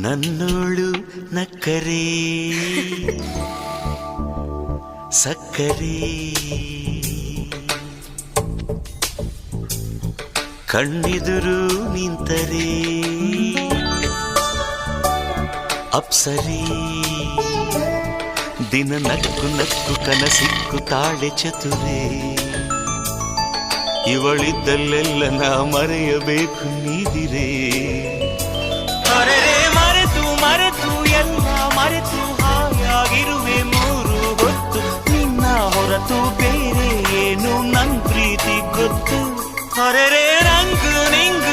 ನನ್ನೋಳು ನಕ್ಕರೆ ಸಕ್ಕರೆ ಕಣ್ಣೆದುರು ನಿಂತರೆ ಅಪ್ಸರೆ ದಿನ ನಕ್ಕು ನಕ್ಕು ಕನಸಿಕ್ಕು ತಾಳೆ ಚತುರೆ ಇವಳಿದ್ದಲ್ಲೆಲ್ಲ ನಾ ಮರೆಯಬೇಕು ನೀದಿರೆ ಮರೆತು ಮರೆತು ಎಲ್ಲ ಮರೆತು ಹಾಯಾಗಿರುವೆ ಮೂರು ಹೊತ್ತು ನಿನ್ನ ಹೊರತು ಬೇರೆ ಏನು ನನ್ ಪ್ರೀತಿ ಗೊತ್ತು ರಂಗು ನಿಂಗು